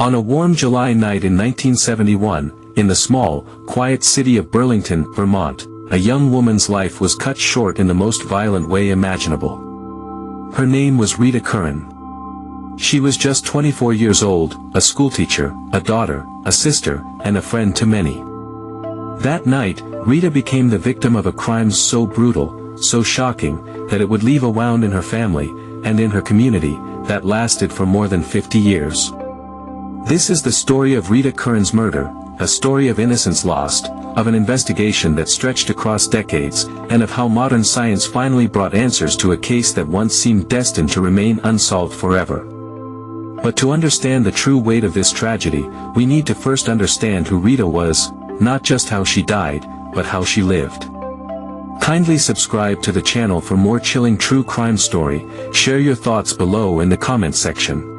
On a warm July night in 1971, in the small, quiet city of Burlington, Vermont, a young woman's life was cut short in the most violent way imaginable. Her name was Rita Curran. She was just 24 years old, a schoolteacher, a daughter, a sister, and a friend to many. That night, Rita became the victim of a crime so brutal, so shocking, that it would leave a wound in her family, and in her community, that lasted for more than 50 years. This is the story of Rita Curran's murder, a story of innocence lost, of an investigation that stretched across decades, and of how modern science finally brought answers to a case that once seemed destined to remain unsolved forever. But to understand the true weight of this tragedy, we need to first understand who Rita was, not just how she died, but how she lived. Kindly subscribe to the channel for more chilling true crime story. Share your thoughts below in the comment section.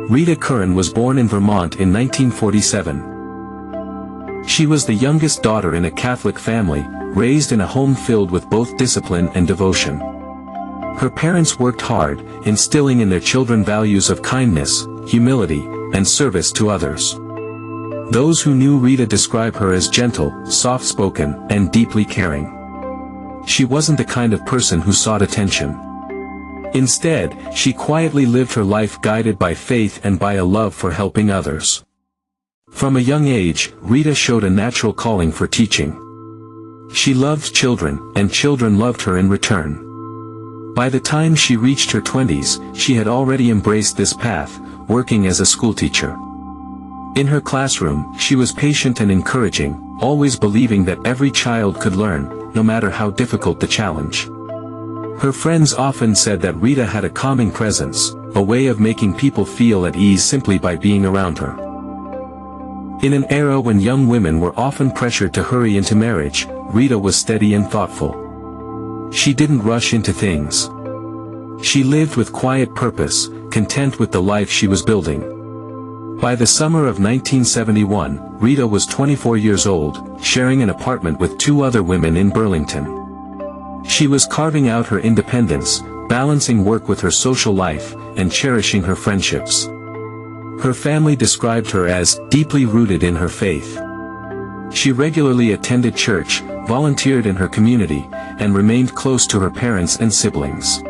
Rita Curran was born in Vermont in 1947. She was the youngest daughter in a Catholic family, raised in a home filled with both discipline and devotion. Her parents worked hard, instilling in their children values of kindness, humility, and service to others. Those who knew Rita describe her as gentle, soft-spoken, and deeply caring. She wasn't the kind of person who sought attention. Instead, she quietly lived her life guided by faith and by a love for helping others. From a young age, Rita showed a natural calling for teaching. She loved children, and children loved her in return. By the time she reached her 20s, she had already embraced this path, working as a schoolteacher. In her classroom, she was patient and encouraging, always believing that every child could learn, no matter how difficult the challenge. Her friends often said that Rita had a calming presence, a way of making people feel at ease simply by being around her. In an era when young women were often pressured to hurry into marriage, Rita was steady and thoughtful. She didn't rush into things. She lived with quiet purpose, content with the life she was building. By the summer of 1971, Rita was 24 years old, sharing an apartment with two other women in Burlington. She was carving out her independence, balancing work with her social life, and cherishing her friendships. Her family described her as deeply rooted in her faith. She regularly attended church, volunteered in her community, and remained close to her parents and siblings.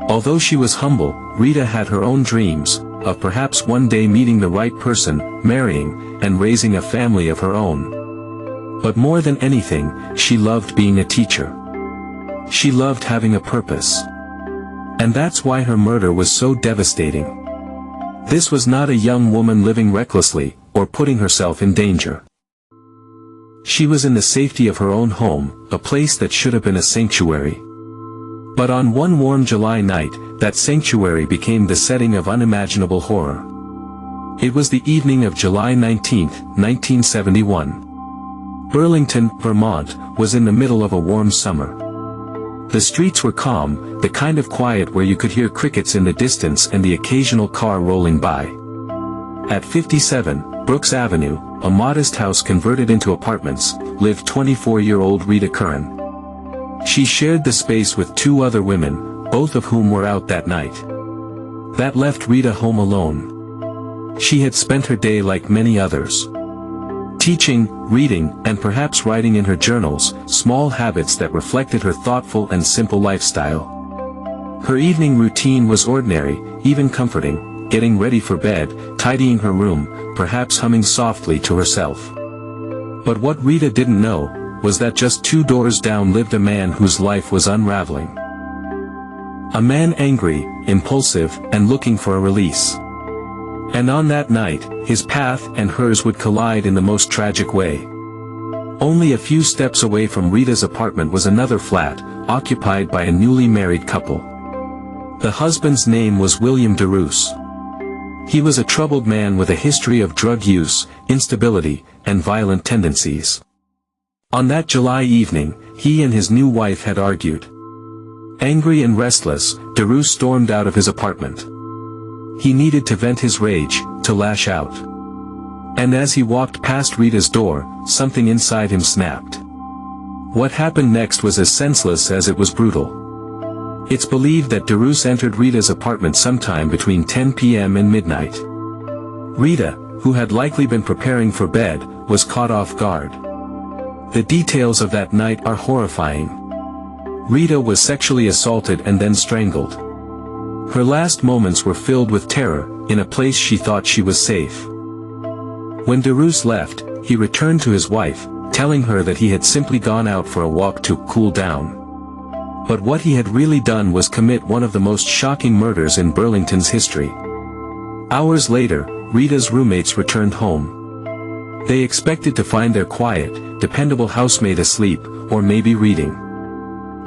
Although she was humble, Rita had her own dreams, of perhaps one day meeting the right person, marrying, and raising a family of her own. But more than anything, she loved being a teacher. She loved having a purpose. And that's why her murder was so devastating. This was not a young woman living recklessly, or putting herself in danger. She was in the safety of her own home, a place that should have been a sanctuary. But on one warm July night, that sanctuary became the setting of unimaginable horror. It was the evening of July 19, 1971. Burlington, Vermont, was in the middle of a warm summer. The streets were calm, the kind of quiet where you could hear crickets in the distance and the occasional car rolling by. At 57, Brooks Avenue, a modest house converted into apartments, lived 24-year-old Rita Curran. She shared the space with two other women, both of whom were out that night. That left Rita home alone. She had spent her day like many others. Teaching, reading, and perhaps writing in her journals, small habits that reflected her thoughtful and simple lifestyle. Her evening routine was ordinary, even comforting, getting ready for bed, tidying her room, perhaps humming softly to herself. But what Rita didn't know, was that just 2 doors down lived a man whose life was unraveling. A man angry, impulsive, and looking for a release. And on that night, his path and hers would collide in the most tragic way. Only a few steps away from Rita's apartment was another flat, occupied by a newly married couple. The husband's name was William DeRoos. He was a troubled man with a history of drug use, instability, and violent tendencies. On that July evening, he and his new wife had argued. Angry and restless, DeRoos stormed out of his apartment. He needed to vent his rage, to lash out. And as he walked past Rita's door, something inside him snapped. What happened next was as senseless as it was brutal. It's believed that DeRoos entered Rita's apartment sometime between 10 p.m. and midnight. Rita, who had likely been preparing for bed, was caught off guard. The details of that night are horrifying. Rita was sexually assaulted and then strangled. Her last moments were filled with terror, in a place she thought she was safe. When DeRoos left, he returned to his wife, telling her that he had simply gone out for a walk to cool down. But what he had really done was commit one of the most shocking murders in Burlington's history. Hours later, Rita's roommates returned home. They expected to find their quiet, dependable housemate asleep, or maybe reading.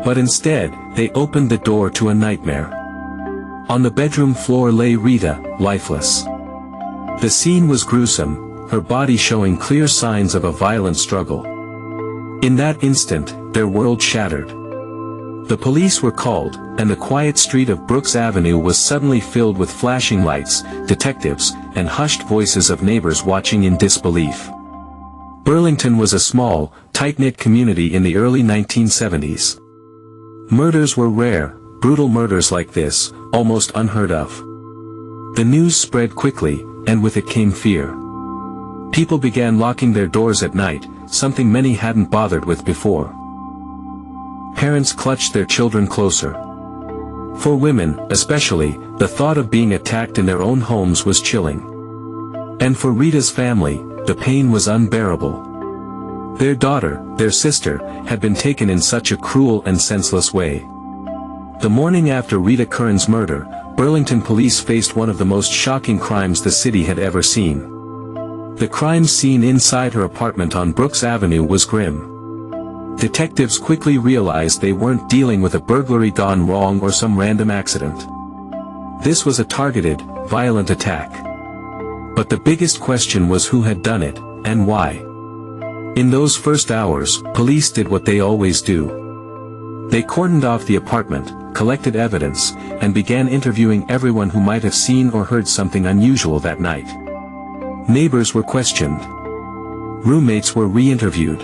But instead, they opened the door to a nightmare. On the bedroom floor lay Rita, lifeless. The scene was gruesome, her body showing clear signs of a violent struggle. In that instant, their world shattered. The police were called, and the quiet street of Brooks Avenue was suddenly filled with flashing lights, detectives, and hushed voices of neighbors watching in disbelief. Burlington was a small, tight-knit community in the early 1970s. Murders were rare, brutal murders like this, almost unheard of. The news spread quickly, and with it came fear. People began locking their doors at night, something many hadn't bothered with before. Parents clutched their children closer. For women, especially, the thought of being attacked in their own homes was chilling. And for Rita's family, the pain was unbearable. Their daughter, their sister, had been taken in such a cruel and senseless way. The morning after Rita Curran's murder, Burlington police faced one of the most shocking crimes the city had ever seen. The crime scene inside her apartment on Brooks Avenue was grim. Detectives quickly realized they weren't dealing with a burglary gone wrong or some random accident. This was a targeted, violent attack. But the biggest question was who had done it, and why. In those first hours, police did what they always do. They cordoned off the apartment, collected evidence, and began interviewing everyone who might have seen or heard something unusual that night. Neighbors were questioned. Roommates were re-interviewed.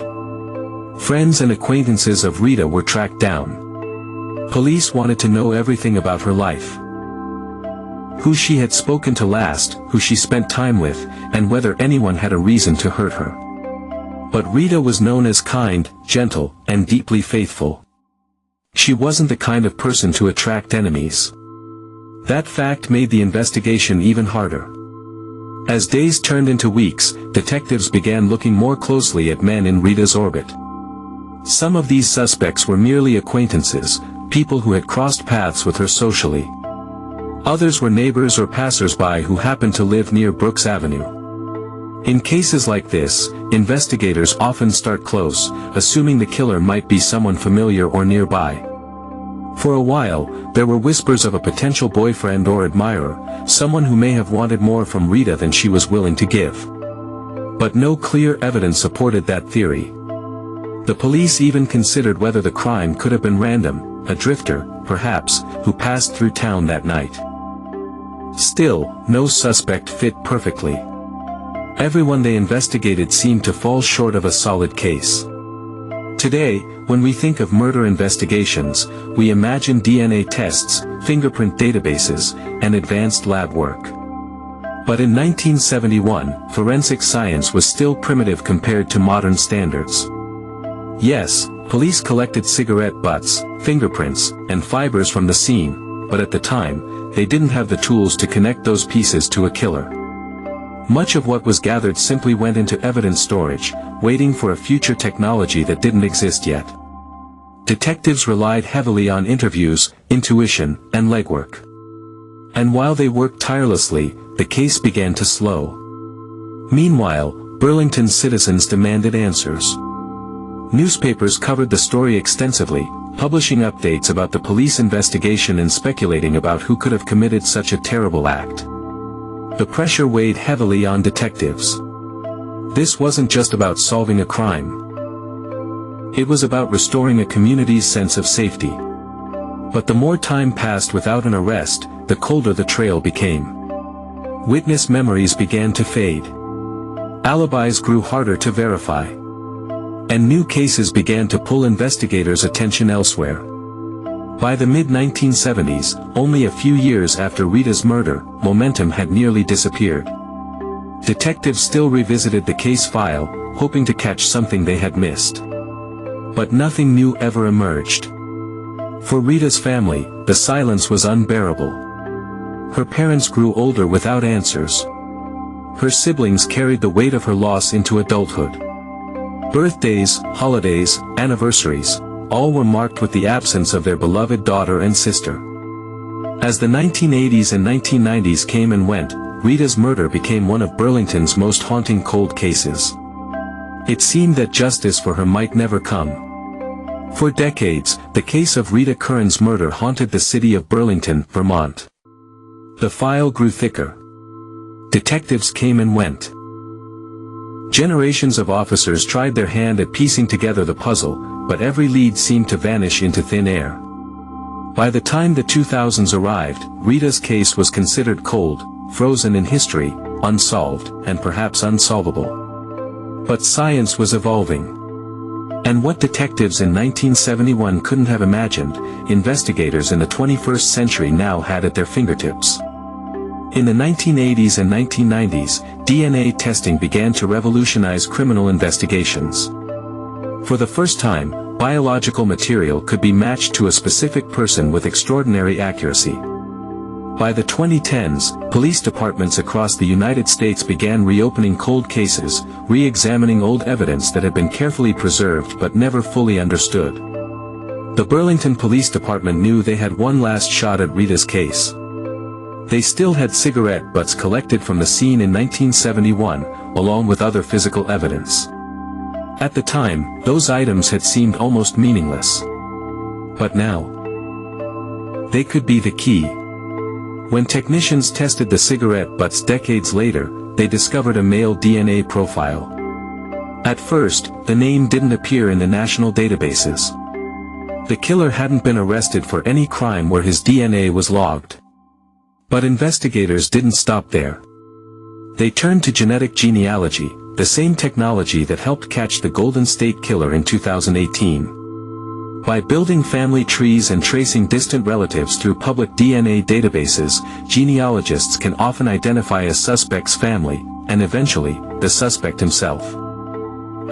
Friends and acquaintances of Rita were tracked down. Police wanted to know everything about her life. Who she had spoken to last, who she spent time with, and whether anyone had a reason to hurt her. But Rita was known as kind, gentle, and deeply faithful. She wasn't the kind of person to attract enemies. That fact made the investigation even harder. As days turned into weeks, detectives began looking more closely at men in Rita's orbit. Some of these suspects were merely acquaintances, people who had crossed paths with her socially. Others were neighbors or passers-by who happened to live near Brooks Avenue. In cases like this, investigators often start close, assuming the killer might be someone familiar or nearby. For a while, there were whispers of a potential boyfriend or admirer, someone who may have wanted more from Rita than she was willing to give. But no clear evidence supported that theory. The police even considered whether the crime could have been random, a drifter, perhaps, who passed through town that night. Still, no suspect fit perfectly. Everyone they investigated seemed to fall short of a solid case. Today, when we think of murder investigations, we imagine DNA tests, fingerprint databases, and advanced lab work. But in 1971, forensic science was still primitive compared to modern standards. Yes, police collected cigarette butts, fingerprints, and fibers from the scene, but at the time, they didn't have the tools to connect those pieces to a killer. Much of what was gathered simply went into evidence storage, waiting for a future technology that didn't exist yet. Detectives relied heavily on interviews, intuition, and legwork. And while they worked tirelessly, the case began to slow. Meanwhile, Burlington citizens demanded answers. Newspapers covered the story extensively, publishing updates about the police investigation and speculating about who could have committed such a terrible act. The pressure weighed heavily on detectives. This wasn't just about solving a crime. It was about restoring a community's sense of safety. But the more time passed without an arrest, the colder the trail became. Witness memories began to fade. Alibis grew harder to verify. And new cases began to pull investigators' attention elsewhere. By the mid-1970s, only a few years after Rita's murder, momentum had nearly disappeared. Detectives still revisited the case file, hoping to catch something they had missed. But nothing new ever emerged. For Rita's family, the silence was unbearable. Her parents grew older without answers. Her siblings carried the weight of her loss into adulthood. Birthdays, holidays, anniversaries, all were marked with the absence of their beloved daughter and sister. As the 1980s and 1990s came and went, Rita's murder became one of Burlington's most haunting cold cases. It seemed that justice for her might never come. For decades, the case of Rita Curran's murder haunted the city of Burlington, Vermont. The file grew thicker. Detectives came and went. Generations of officers tried their hand at piecing together the puzzle, but every lead seemed to vanish into thin air. By the time the 2000s arrived, Rita's case was considered cold, frozen in history, unsolved, and perhaps unsolvable. But science was evolving. And what detectives in 1971 couldn't have imagined, investigators in the 21st century now had at their fingertips. In the 1980s and 1990s, DNA testing began to revolutionize criminal investigations. For the first time, biological material could be matched to a specific person with extraordinary accuracy. By the 2010s, police departments across the United States began reopening cold cases, re-examining old evidence that had been carefully preserved but never fully understood. The Burlington Police Department knew they had one last shot at Rita's case. They still had cigarette butts collected from the scene in 1971, along with other physical evidence. At the time, those items had seemed almost meaningless. But now, they could be the key. When technicians tested the cigarette butts decades later, they discovered a male DNA profile. At first, the name didn't appear in the national databases. The killer hadn't been arrested for any crime where his DNA was logged. But investigators didn't stop there. They turned to genetic genealogy, the same technology that helped catch the Golden State Killer in 2018. By building family trees and tracing distant relatives through public DNA databases, genealogists can often identify a suspect's family, and eventually, the suspect himself.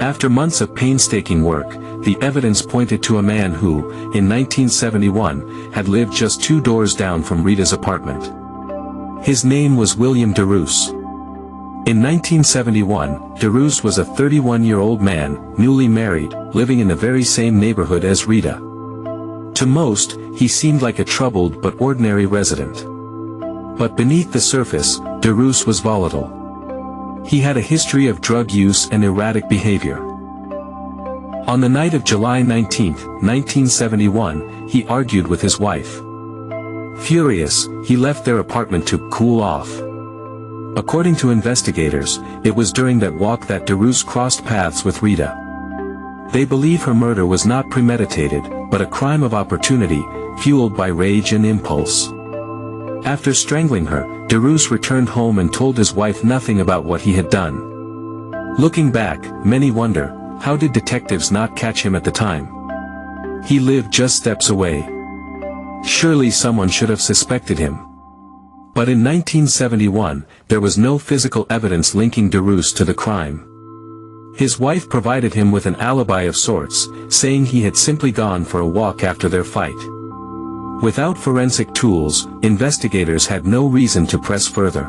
After months of painstaking work, the evidence pointed to a man who, in 1971, had lived just 2 doors down from Rita's apartment. His name was William DeRoos. In 1971, DeRoos was a 31-year-old man, newly married, living in the very same neighborhood as Rita. To most, he seemed like a troubled but ordinary resident. But beneath the surface, DeRoos was volatile. He had a history of drug use and erratic behavior. On the night of July 19, 1971, he argued with his wife. Furious, he left their apartment to cool off. According to investigators, it was during that walk that DeRoos crossed paths with Rita. They believe her murder was not premeditated, but a crime of opportunity, fueled by rage and impulse. After strangling her, DeRoos returned home and told his wife nothing about what he had done. Looking back, many wonder, how did detectives not catch him at the time? He lived just steps away. Surely someone should have suspected him. But in 1971, there was no physical evidence linking DeRoos to the crime. His wife provided him with an alibi of sorts, saying he had simply gone for a walk after their fight. Without forensic tools, investigators had no reason to press further.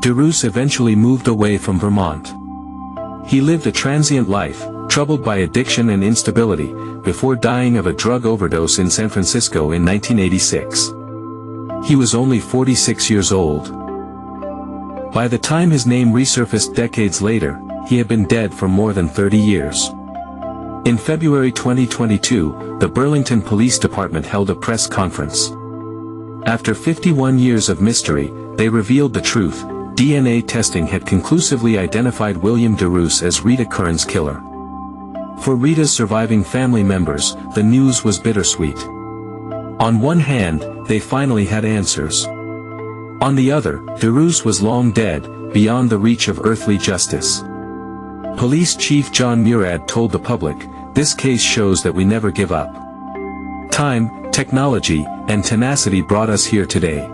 DeRoos eventually moved away from Vermont. He lived a transient life, troubled by addiction and instability, before dying of a drug overdose in San Francisco in 1986. He was only 46 years old. By the time his name resurfaced decades later, he had been dead for more than 30 years. In February 2022, the Burlington Police Department held a press conference. After 51 years of mystery, they revealed the truth: DNA testing had conclusively identified William DeRoos as Rita Curran's killer. For Rita's surviving family members, the news was bittersweet. On one hand, they finally had answers. On the other, DeRoos was long dead, beyond the reach of earthly justice. Police Chief John Murad told the public, "This case shows that we never give up. Time, technology, and tenacity brought us here today."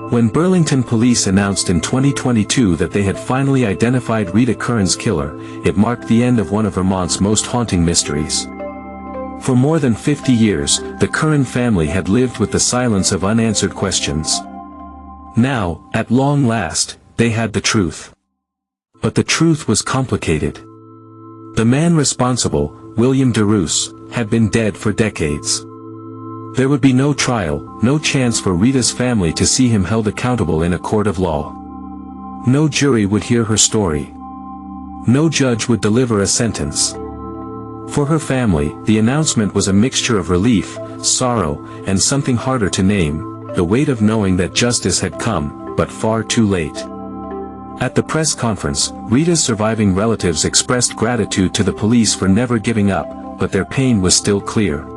When Burlington police announced in 2022 that they had finally identified Rita Curran's killer, it marked the end of one of Vermont's most haunting mysteries. For more than 50 years, the Curran family had lived with the silence of unanswered questions. Now, at long last, they had the truth. But the truth was complicated. The man responsible, William DeRoos, had been dead for decades. There would be no trial, no chance for Rita's family to see him held accountable in a court of law. No jury would hear her story. No judge would deliver a sentence. For her family, the announcement was a mixture of relief, sorrow, and something harder to name, the weight of knowing that justice had come, but far too late. At the press conference, Rita's surviving relatives expressed gratitude to the police for never giving up, but their pain was still clear.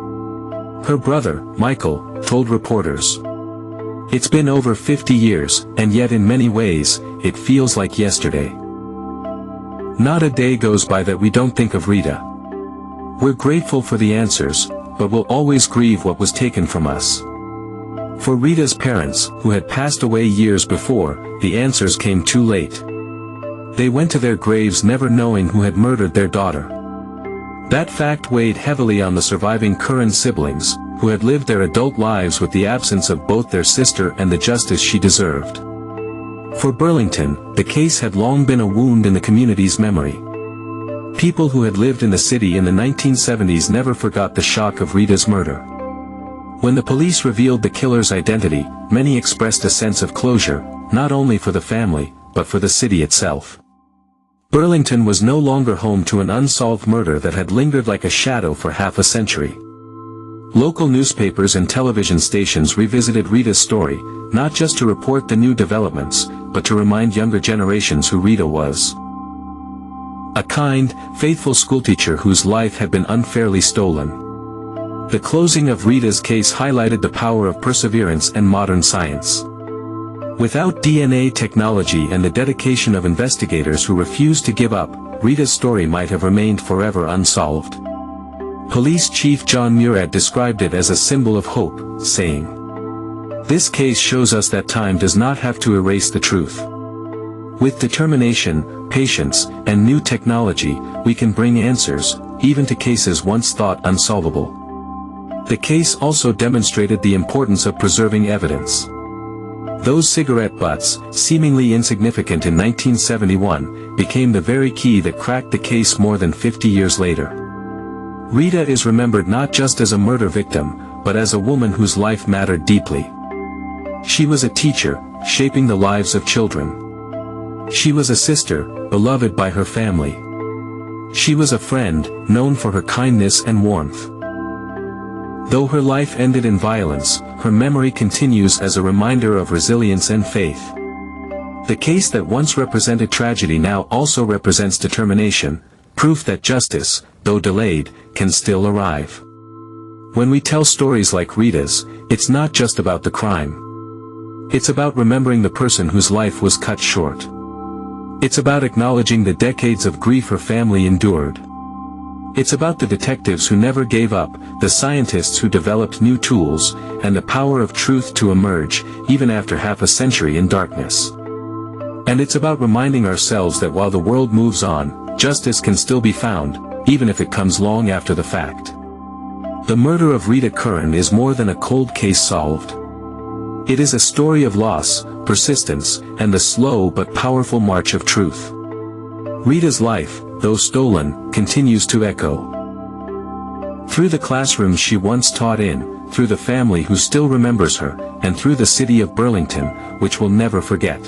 Her brother, Michael, told reporters, "It's been over 50 years, and yet in many ways, it feels like yesterday. Not a day goes by that we don't think of Rita. We're grateful for the answers, but we'll always grieve what was taken from us." For Rita's parents, who had passed away years before, the answers came too late. They went to their graves never knowing who had murdered their daughter. That fact weighed heavily on the surviving Curran siblings, who had lived their adult lives with the absence of both their sister and the justice she deserved. For Burlington, the case had long been a wound in the community's memory. People who had lived in the city in the 1970s never forgot the shock of Rita's murder. When the police revealed the killer's identity, many expressed a sense of closure, not only for the family, but for the city itself. Burlington was no longer home to an unsolved murder that had lingered like a shadow for half a century. Local newspapers and television stations revisited Rita's story, not just to report the new developments, but to remind younger generations who Rita was. A kind, faithful schoolteacher whose life had been unfairly stolen. The closing of Rita's case highlighted the power of perseverance and modern science. Without DNA technology and the dedication of investigators who refused to give up, Rita's story might have remained forever unsolved. Police Chief John Murad described it as a symbol of hope, saying, "This case shows us that time does not have to erase the truth. With determination, patience, and new technology, we can bring answers, even to cases once thought unsolvable." The case also demonstrated the importance of preserving evidence. Those cigarette butts, seemingly insignificant in 1971, became the very key that cracked the case more than 50 years later. Rita is remembered not just as a murder victim, but as a woman whose life mattered deeply. She was a teacher, shaping the lives of children. She was a sister, beloved by her family. She was a friend, known for her kindness and warmth. Though her life ended in violence, her memory continues as a reminder of resilience and faith. The case that once represented tragedy now also represents determination, proof that justice, though delayed, can still arrive. When we tell stories like Rita's, it's not just about the crime. It's about remembering the person whose life was cut short. It's about acknowledging the decades of grief her family endured. It's about the detectives who never gave up, the scientists who developed new tools, and the power of truth to emerge, even after half a century in darkness. And it's about reminding ourselves that while the world moves on, justice can still be found, even if it comes long after the fact. The murder of Rita Curran is more than a cold case solved. It is a story of loss, persistence, and the slow but powerful march of truth. Rita's life, though stolen, continues to echo. Through the classrooms she once taught in, through the family who still remembers her, and through the city of Burlington, which will never forget.